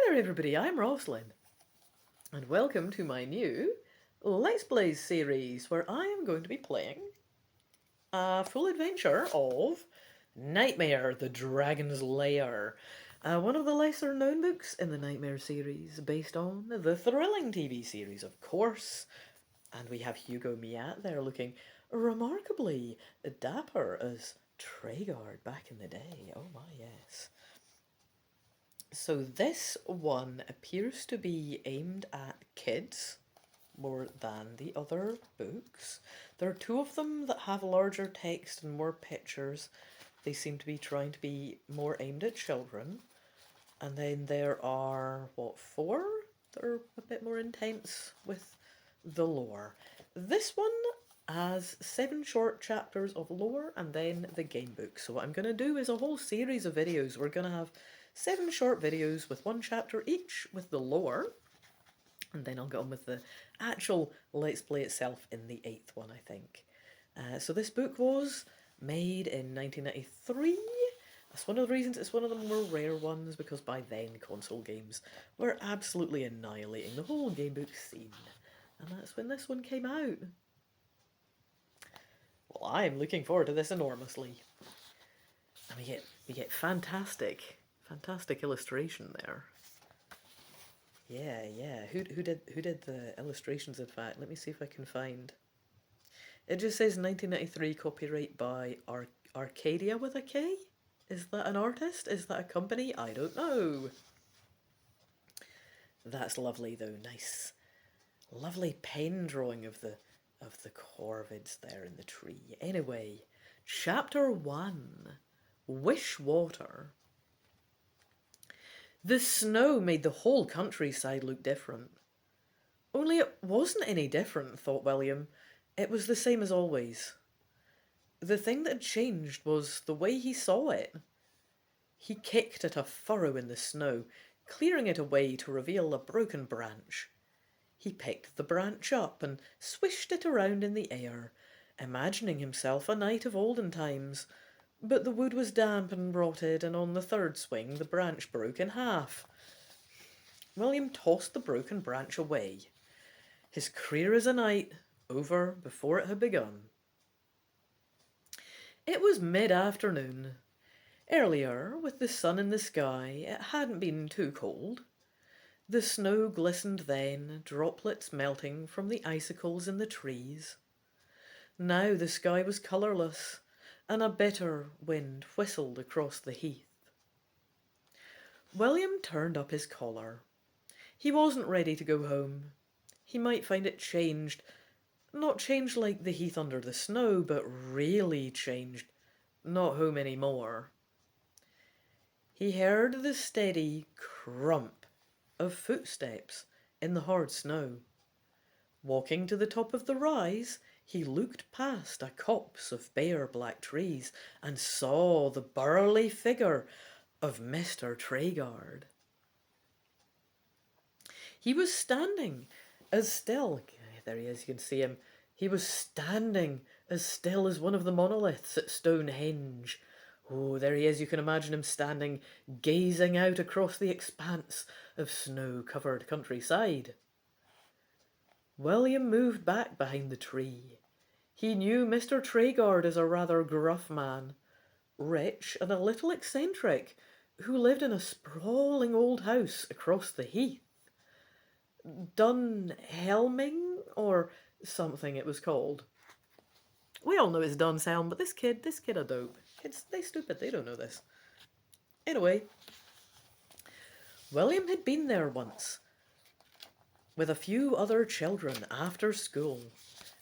there everybody, I'm Rosslyn, and welcome to my new Let's Plays series where I am going to be playing a full adventure of Knightmare, the Dragon's Lair, one of the lesser known books in the Knightmare series, based on the thrilling TV series, of course. And we have Hugo Miat there looking remarkably dapper as Treguard back in the day. Oh my, yes. So this one appears to be aimed at kids more than the other books. There are two of them that have larger text and more pictures. They seem to be trying to be more aimed at children. And then there are, four that are a bit more intense with the lore. This one has 7 short chapters of lore and then the game book. So what I'm going to do is a whole series of videos. We're going to have 7 short videos with 1 chapter each with the lore, and then I'll get on with the actual Let's Play itself in the 8th one, I think. So this book was made in 1993. That's one of the reasons it's one of the more rare ones, because by then console games were absolutely annihilating the whole game book scene. And that's when this one came out. Well, I'm looking forward to this enormously. And we get fantastic illustration there. Yeah. Who did the illustrations, in fact? Let me see if I can find. It just says 1993, copyright by Arcadia with a K? Is that an artist? Is that a company? I don't know. That's lovely though, nice. Lovely pen drawing of the corvids there in the tree. Anyway, chapter 1, Wishwater. The snow made the whole countryside look different. Only it wasn't any different, thought William. It was the same as always. The thing that had changed was the way he saw it. He kicked at a furrow in the snow, clearing it away to reveal a broken branch. He picked the branch up and swished it around in the air, imagining himself a knight of olden times. But the wood was damp and rotted, and on the third swing the branch broke in half. William tossed the broken branch away. His career as a knight over before it had begun. It was mid-afternoon. Earlier, with the sun in the sky, it hadn't been too cold. The snow glistened then, droplets melting from the icicles in the trees. Now the sky was colourless, and a bitter wind whistled across the heath. William turned up his collar. He wasn't ready to go home. He might find it changed. Not changed like the heath under the snow, but really changed. Not home anymore. He heard the steady crump of footsteps in the hard snow. Walking to the top of the rise, he looked past a copse of bare black trees and saw the burly figure of Mr. Treguard. He was standing as still. There he is, you can see him. He was standing as still as one of the monoliths at Stonehenge. Oh, there he is, you can imagine him standing, gazing out across the expanse of snow-covered countryside. William moved back behind the tree. He knew Mr. Treguard as a rather gruff man, rich and a little eccentric, who lived in a sprawling old house across the heath. Dunhelming, or something it was called. We all know it's Dunshelm, but this kid a dope. Kids, they stupid, they don't know this. Anyway, William had been there once, with a few other children after school,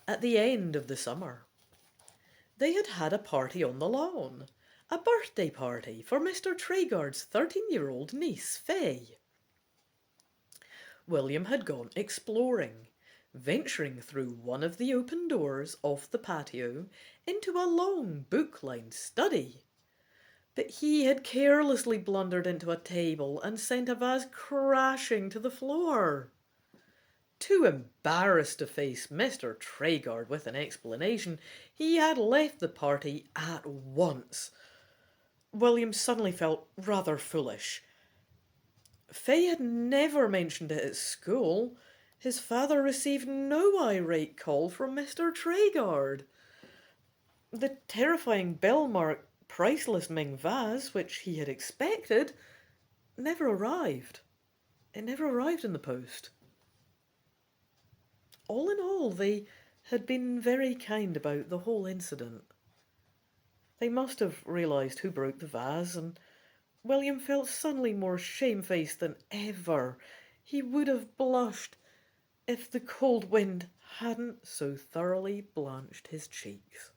at the end of the summer. They had had a party on the lawn, a birthday party for Mr. Treguard's 13-year-old niece, Faye. William had gone exploring, venturing through one of the open doors off the patio into a long book-lined study. But he had carelessly blundered into a table and sent a vase crashing to the floor. Too embarrassed to face Mr. Treguard with an explanation, he had left the party at once. William suddenly felt rather foolish. Faye had never mentioned it at school. His father received no irate call from Mr. Treguard. The terrifying bell-marked, priceless Ming vase, which he had expected, never arrived. It never arrived in the post. All in all, they had been very kind about the whole incident. They must have realised who broke the vase, and William felt suddenly more shamefaced than ever. He would have blushed if the cold wind hadn't so thoroughly blanched his cheeks.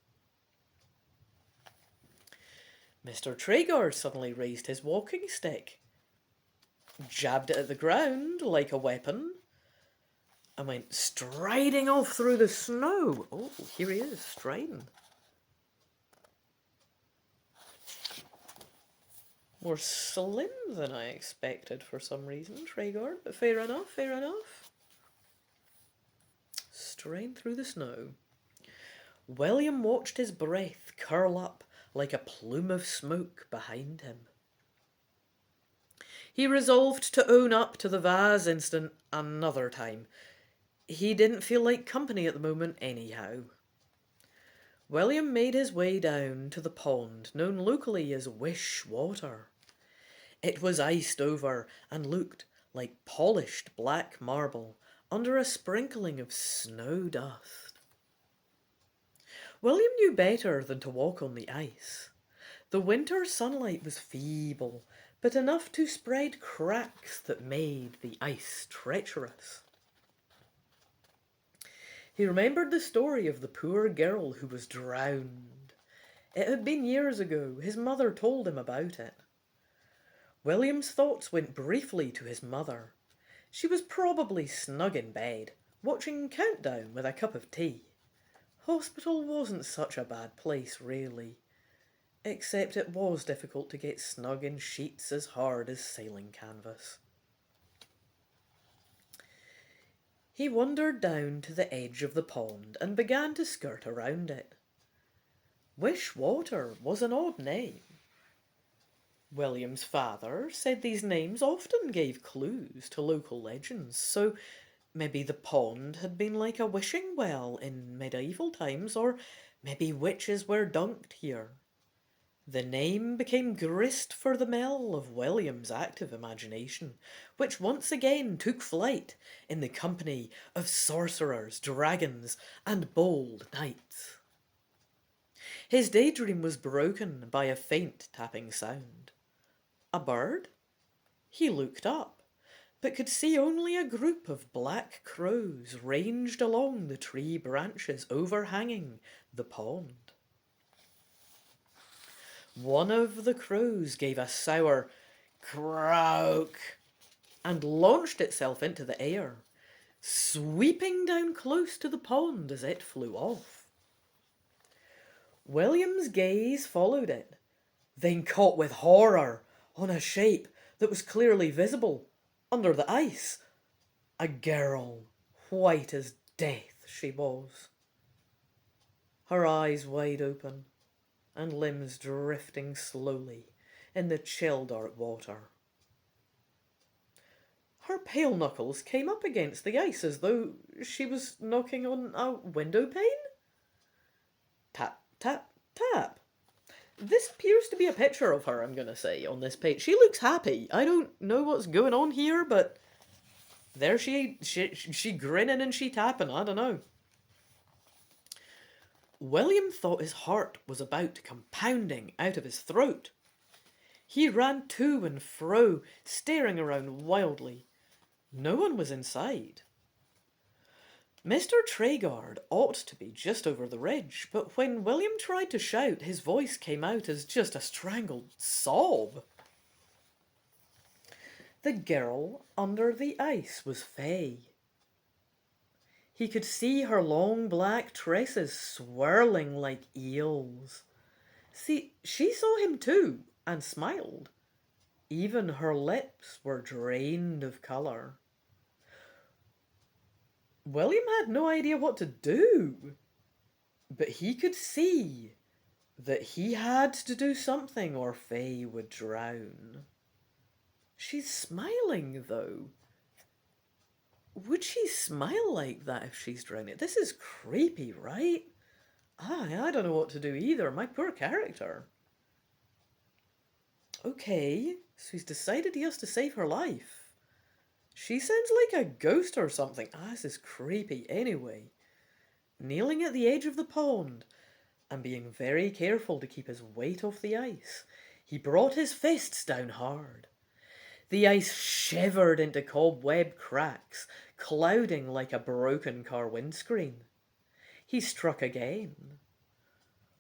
Mr. Treguard suddenly raised his walking stick, jabbed it at the ground like a weapon, and went striding off through the snow. Oh, here he is, striding. More slim than I expected for some reason, Treguard, but fair enough, fair enough. Striding through the snow. William watched his breath curl up like a plume of smoke behind him. He resolved to own up to the vase incident another time. He didn't feel like company at the moment anyhow. William made his way down to the pond known locally as Wish Water. It was iced over and looked like polished black marble under a sprinkling of snow dust. William knew better than to walk on the ice. The winter sunlight was feeble, but enough to spread cracks that made the ice treacherous. He remembered the story of the poor girl who was drowned. It had been years ago. His mother told him about it. William's thoughts went briefly to his mother. She was probably snug in bed, watching Countdown with a cup of tea. Hospital wasn't such a bad place, really. Except it was difficult to get snug in sheets as hard as sailing canvas. He wandered down to the edge of the pond and began to skirt around it. Wish Water was an odd name. William's father said these names often gave clues to local legends, so maybe the pond had been like a wishing well in medieval times, or maybe witches were dunked here. The name became grist for the mill of William's active imagination, which once again took flight in the company of sorcerers, dragons, and bold knights. His daydream was broken by a faint tapping sound. A bird? He looked up, but could see only a group of black crows ranged along the tree branches overhanging the pond. One of the crows gave a sour croak and launched itself into the air, sweeping down close to the pond as it flew off. William's gaze followed it, then caught with horror on a shape that was clearly visible under the ice. A girl, white as death she was. Her eyes wide open, and limbs drifting slowly in the chill dark water. Her pale knuckles came up against the ice as though she was knocking on a window pane. Tap, tap, tap. This appears to be a picture of her, I'm going to say, on this page. She looks happy. I don't know what's going on here, but there she grinning and she tapping. I don't know. William thought his heart was about to come pounding out of his throat. He ran to and fro, staring around wildly. No one was inside. Mr. Treguard ought to be just over the ridge, but when William tried to shout, his voice came out as just a strangled sob. The girl under the ice was Faye. He could see her long black tresses swirling like eels. See, she saw him too, and smiled. Even her lips were drained of colour. William had no idea what to do, but he could see that he had to do something or Faye would drown. She's smiling, though. Would she smile like that if she's drowning? This is creepy, right? I don't know what to do either. My poor character. Okay, so he's decided he has to save her life. She sounds like a ghost or something. This is creepy anyway. Kneeling at the edge of the pond and being very careful to keep his weight off the ice, he brought his fists down hard. The ice shivered into cobweb cracks, clouding like a broken car windscreen. He struck again.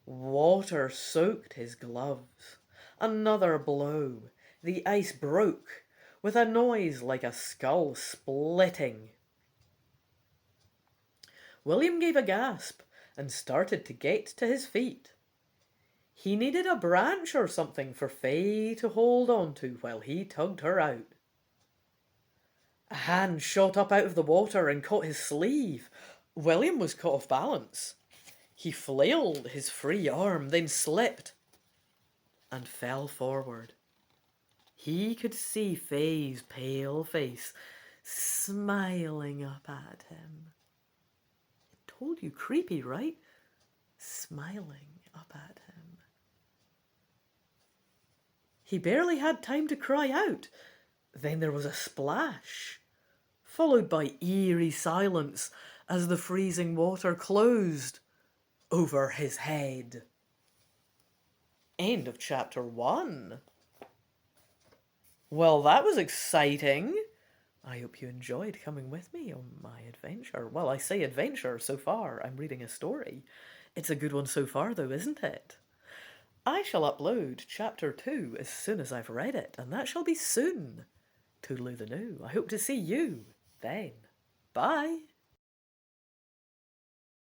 Water soaked his gloves. Another blow. The ice broke, with a noise like a skull splitting. William gave a gasp and started to get to his feet. He needed a branch or something for Faye to hold on to while he tugged her out. A hand shot up out of the water and caught his sleeve. William was caught off balance. He flailed his free arm, then slipped and fell forward. He could see Faye's pale face smiling up at him. I told you, creepy, right? Smiling up at him. He barely had time to cry out. Then there was a splash, followed by eerie silence as the freezing water closed over his head. End of chapter 1. Well, that was exciting. I hope you enjoyed coming with me on my adventure. Well, I say adventure so far. I'm reading a story. It's a good one so far, though, isn't it? I shall upload chapter 2 as soon as I've read it, and that shall be soon. Toodaloo the new. I hope to see you then. Bye.